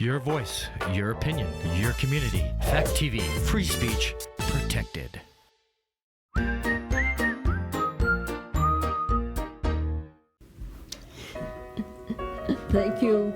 Your voice, your opinion, your community. Fact TV, free speech, protected. Thank you.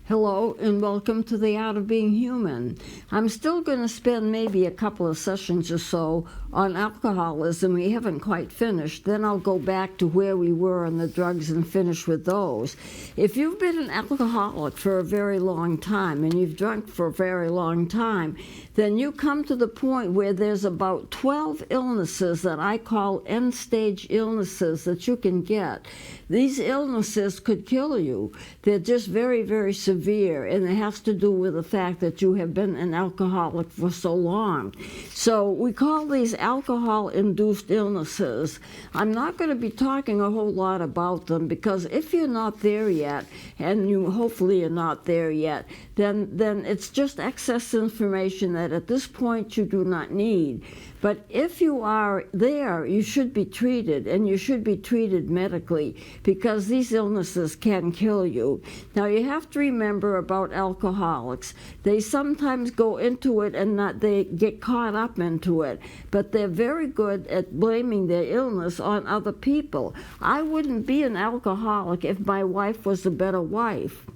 Hello and welcome to The Art of Being Human. I'm still going to spend maybe a couple of sessions or so on alcoholism. We haven't quite finished. Then I'll go back to where we were on the drugs and finish with those. If you've been an alcoholic for a very long time and you've drunk for a very long time, then you come to the point where there's about 12 illnesses that I call end-stage illnesses that you can get. These illnesses could kill you. They're just very, very severe, and it has to do with the fact that you have been an alcoholic for so long. So we call these alcohol-induced illnesses. I'm not going to be talking a whole lot about them because if you're not there yet, and you hopefully are not there yet, then it's just excess information that at this point you do not need. But if you are there, you should be treated, and you should be treated medically because these illnesses can kill you. Now, you have to remember about alcoholics. They sometimes go into it and they get caught up into it, but they're very good at blaming their illness on other people. I wouldn't be an alcoholic if my wife was a better wife.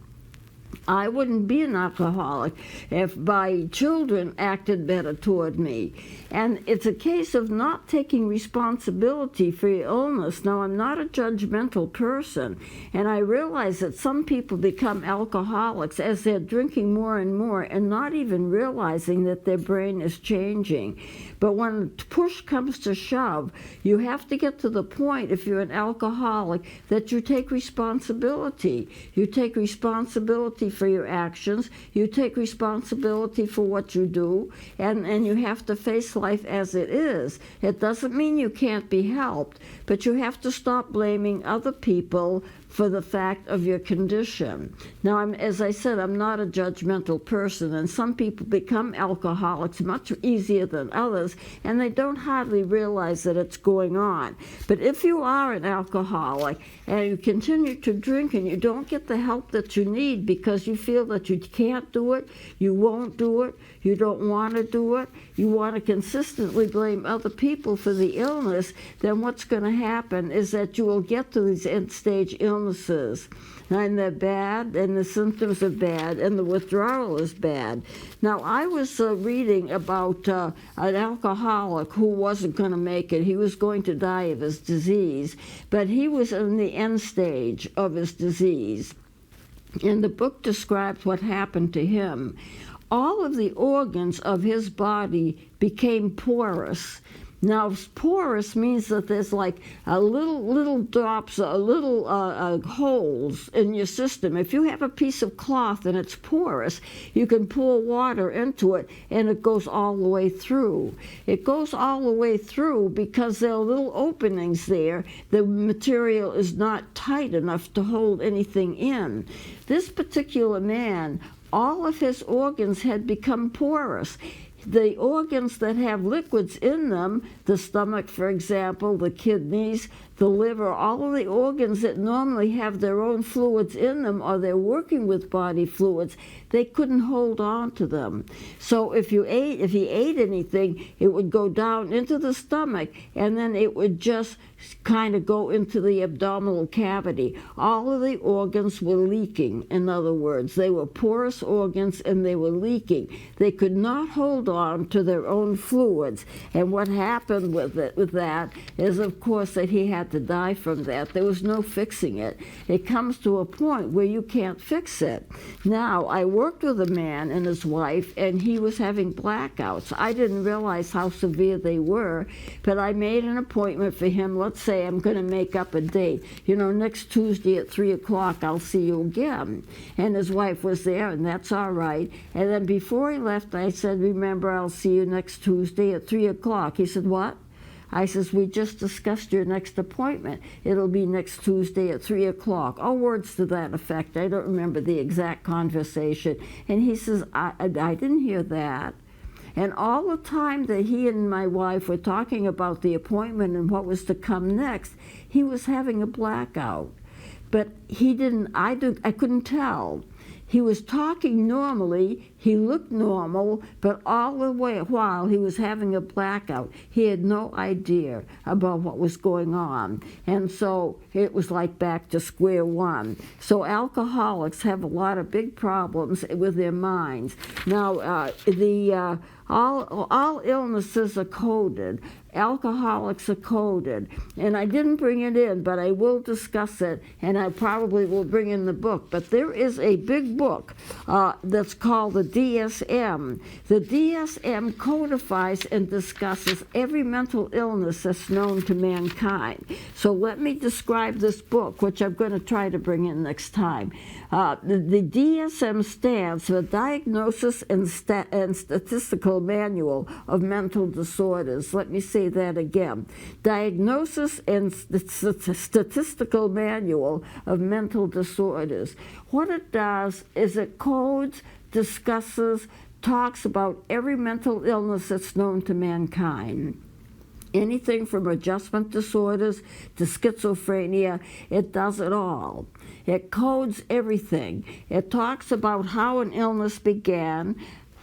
I wouldn't be an alcoholic if my children acted better toward me. And it's a case of not taking responsibility for your illness. Now, I'm not a judgmental person, and I realize that some people become alcoholics as they're drinking more and more and not even realizing that their brain is changing. But when push comes to shove, you have to get to the point, if you're an alcoholic, that you take responsibility. You take responsibility for your actions, you take responsibility for what you do, and you have to face life as it is. It doesn't mean you can't be helped, but you have to stop blaming other people for the fact of your condition. Now, as I said, I'm not a judgmental person, and some people become alcoholics much easier than others, and they don't hardly realize that it's going on. But if you are an alcoholic and you continue to drink and you don't get the help that you need because you feel that you can't do it, you won't do it, you don't want to do it, you want to consistently blame other people for the illness, then what's going to happen is that you will get to these end-stage illnesses. And they're bad, and the symptoms are bad, and the withdrawal is bad. Now, I was reading about an alcoholic who wasn't going to make it. He was going to die of his disease, but he was in the end stage of his disease. And the book describes what happened to him. All of the organs of his body became porous. Now, porous means that there's like a little drops, little holes in your system. If you have a piece of cloth and it's porous, you can pour water into it and it goes all the way through. It goes all the way through because there are little openings there. The material is not tight enough to hold anything in. This particular man, all of his organs had become porous. The organs that have liquids in them, the stomach, for example, the kidneys, the liver, all of the organs that normally have their own fluids in them or they're working with body fluids, they couldn't hold on to them. So if he ate anything, it would go down into the stomach and then it would just kind of go into the abdominal cavity. All of the organs were leaking, in other words. They were porous organs and they were leaking. They could not hold on to their own fluids. And what happened with that is, of course, that he had to die from that. There was no fixing it. It comes to a point where you can't fix it. Now, I worked with a man and his wife, and he was having blackouts. I didn't realize how severe they were, but I made an appointment for him. Let's say I'm going to make up a date. Next Tuesday at 3 o'clock, I'll see you again. And his wife was there, and that's all right. And then before he left, I said, remember, remember, I'll see you next Tuesday at 3 o'clock. He said, what? I says, we just discussed your next appointment. It'll be next Tuesday at 3 o'clock. Oh, words to that effect. I don't remember the exact conversation. And he says, I didn't hear that. And all the time that he and my wife were talking about the appointment and what was to come next, he was having a blackout. But he didn't, I couldn't tell. He was talking normally, he looked normal, but all the way while he was having a blackout, he had no idea about what was going on. And so it was like back to square one. So alcoholics have a lot of big problems with their minds. Now, all illnesses are coded. Alcoholics are coded. And I didn't bring it in, but I will discuss it, and I probably will bring in the book. But there is a big book that's called the DSM. The DSM codifies and discusses every mental illness that's known to mankind. So let me describe this book, which I'm going to try to bring in next time. The DSM stands for Diagnosis and Statistical Manual of Mental Disorders. Let me say that again. Diagnosis and Statistical Manual of Mental Disorders. What it does is it codes, discusses, talks about every mental illness that's known to mankind. Anything from adjustment disorders to schizophrenia, it does it all. It codes everything. It talks about how an illness began,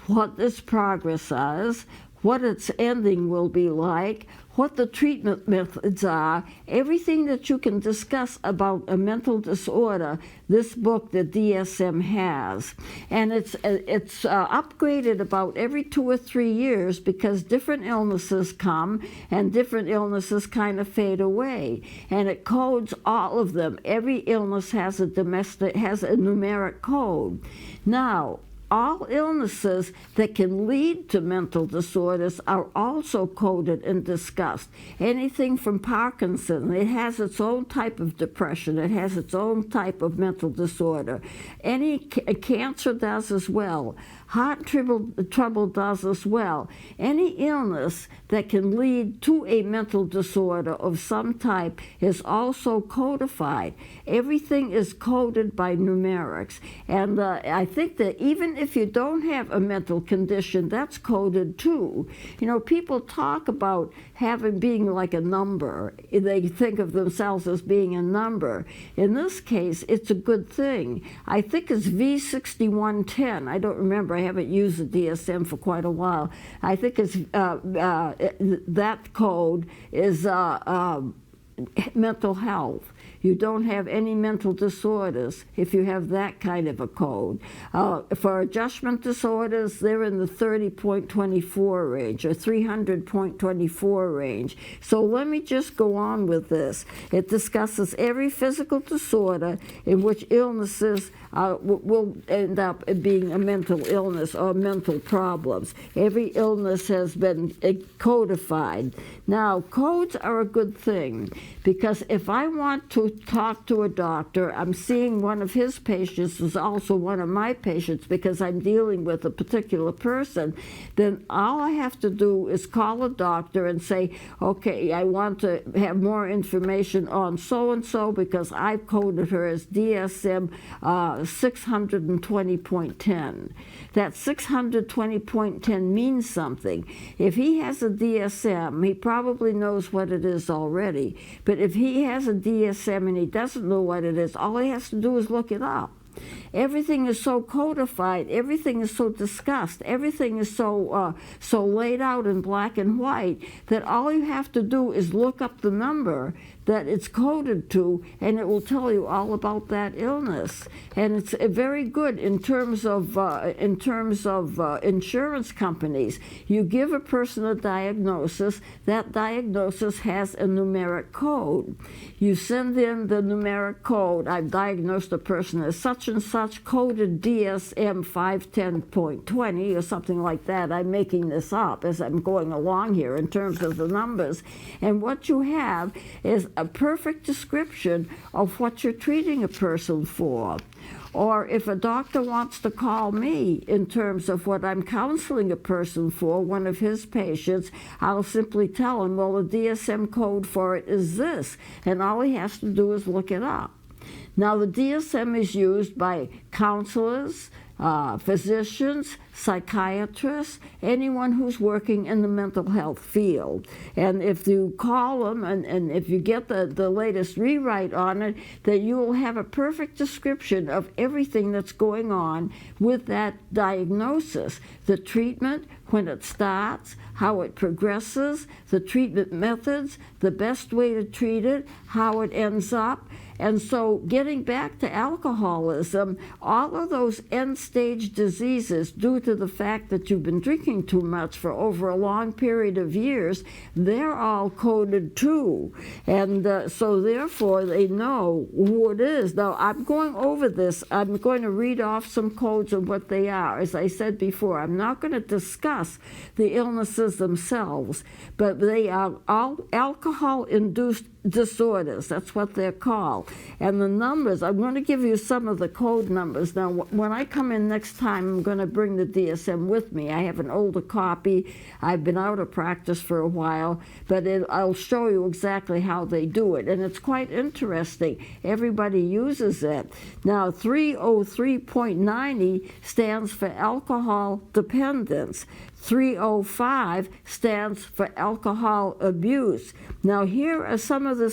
what its progress is, what its ending will be like, what the treatment methods are, everything that you can discuss about a mental disorder, this book, the DSM, has. And it's upgraded about every 2 or 3 years because different illnesses come and different illnesses kind of fade away. And it codes all of them. Every illness has a numeric code. Now, all illnesses that can lead to mental disorders are also coded and discussed. Anything from Parkinson, it has its own type of depression, it has its own type of mental disorder. Any cancer does as well. Heart trouble does as well. Any illness that can lead to a mental disorder of some type is also codified. Everything is coded by numerics. And I think that even if you don't have a mental condition, that's coded too. You know, people talk about being like a number. They think of themselves as being a number. In this case, it's a good thing. I think it's V6110. I don't remember. I haven't used the DSM for quite a while. I think it's that code is mental health. You don't have any mental disorders if you have that kind of a code. For adjustment disorders, they're in the 30.24 range or 300.24 range. So let me just go on with this. It discusses every physical disorder in which illnesses will end up being a mental illness or mental problems. Every illness has been codified. Now, codes are a good thing because if I want to talk to a doctor, I'm seeing one of his patients is also one of my patients because I'm dealing with a particular person, then all I have to do is call a doctor and say, okay, I want to have more information on so-and-so because I've coded her as DSM 620.10. That 620.10 means something. If he has a DSM, he probably knows what it is already. But if he has a DSM and he doesn't know what it is, all he has to do is look it up. Everything is so codified, everything is so discussed, everything is so laid out in black and white that all you have to do is look up the number that it's coded to, and it will tell you all about that illness. And it's very good in terms of insurance companies. You give a person a diagnosis, that diagnosis has a numeric code. You send in the numeric code. I've diagnosed a person as such and such, coded DSM 510.20 or something like that. I'm making this up as I'm going along here in terms of the numbers. And what you have is a perfect description of what you're treating a person for. Or if a doctor wants to call me in terms of what I'm counseling a person for, one of his patients, I'll simply tell him, well, the DSM code for it is this, and all he has to do is look it up. Now, the DSM is used by counselors, physicians, psychiatrists, anyone who's working in the mental health field. And if you call them and if you get the latest rewrite on it, then you will have a perfect description of everything that's going on with that diagnosis. The treatment, when it starts, how it progresses, the treatment methods, the best way to treat it, how it ends up. And so getting back to alcoholism, all of those end-stage diseases due to the fact that you've been drinking too much for over a long period of years, they're all coded too. And so therefore they know who it is. Now I'm going over this. I'm going to read off some codes of what they are. As I said before, I'm not going to discuss the illnesses themselves, but they are all alcohol-induced disorders. That's what they're called. And the numbers, I'm going to give you some of the code numbers. Now, when I come in next time, I'm going to bring the DSM with me. I have an older copy. I've been out of practice for a while, but I'll show you exactly how they do it. And it's quite interesting. Everybody uses it. Now, 303.90 stands for alcohol dependence. 305 stands for alcohol abuse. Now, here are some of the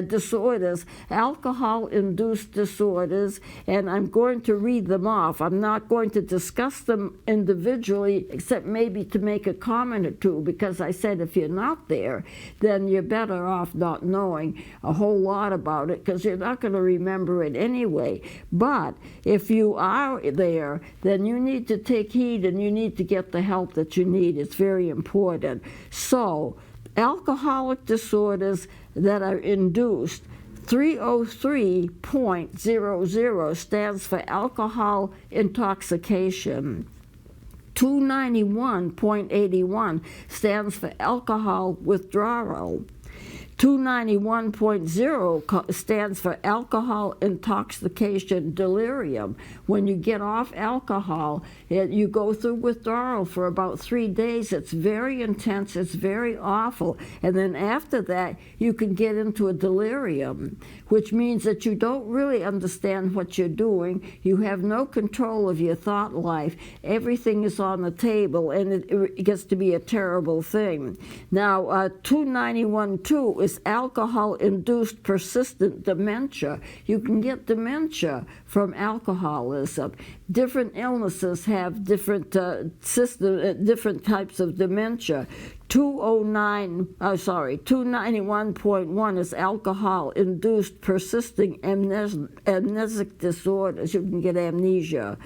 disorders, alcohol-induced disorders, and I'm going to read them off. I'm not going to discuss them individually, except maybe to make a comment or two, because I said if you're not there, then you're better off not knowing a whole lot about it, because you're not going to remember it anyway. But if you are there, then you need to take heed and you need to get the help that you need. It's very important. So, alcoholic disorders that are induced, 303.00 stands for alcohol intoxication. 291.81 stands for alcohol withdrawal. 291.0 stands for alcohol intoxication delirium. When you get off alcohol, you go through withdrawal for about 3 days. It's very intense, it's very awful. And then after that, you can get into a delirium, which means that you don't really understand what you're doing. You have no control of your thought life. Everything is on the table, and it gets to be a terrible thing. Now, 291.2 is alcohol-induced persistent dementia. You can get dementia from alcoholism. Different illnesses have different different types of dementia. 291.1 is alcohol-induced persisting amnesic disorders. You can get amnesia.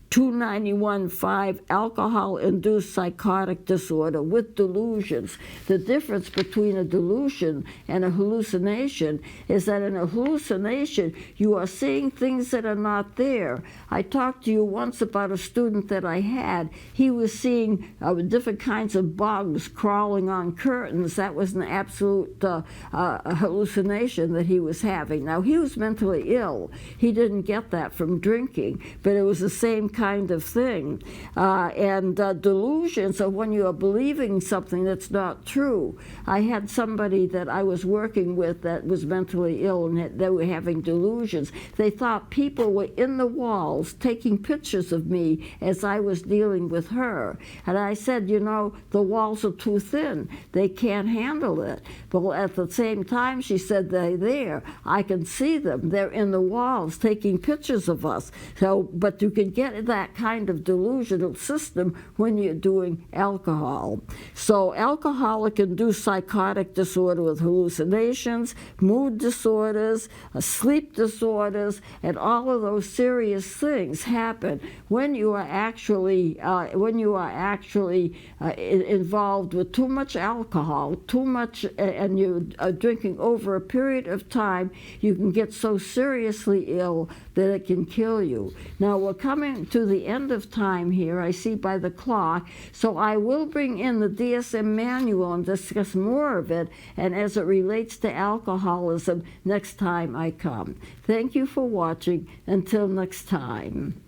291.5, alcohol-induced psychotic disorder with delusions. The difference between a delusion and a hallucination is that in a hallucination, you are seeing things that are not there. I talked to you once about a student that I had. He was seeing different kinds of bugs crawling on curtains. That was an absolute hallucination that he was having. Now, he was mentally ill. He didn't get that from drinking, but it was the same kind of thing. Delusions are when you are believing something that's not true. I had somebody that I was working with that was mentally ill, and they were having delusions. They thought people were in the walls taking pictures of me as I was dealing with her. And I said, you know, the walls are too thin. They can't handle it. But at the same time, she said, they're there. I can see them. They're in the walls taking pictures of us. So, but you can get that kind of delusional system when you're doing alcohol. So alcoholic-induced psychotic disorder with hallucinations, mood disorders, sleep disorders, and all of those serious things happen when you are actually involved with too much alcohol, and you are drinking over a period of time. You can get so seriously ill that it can kill you. Now we're coming to to the end of time here, I see by the clock, so I will bring in the DSM manual and discuss more of it, and as it relates to alcoholism, next time I come. Thank you for watching. Until next time.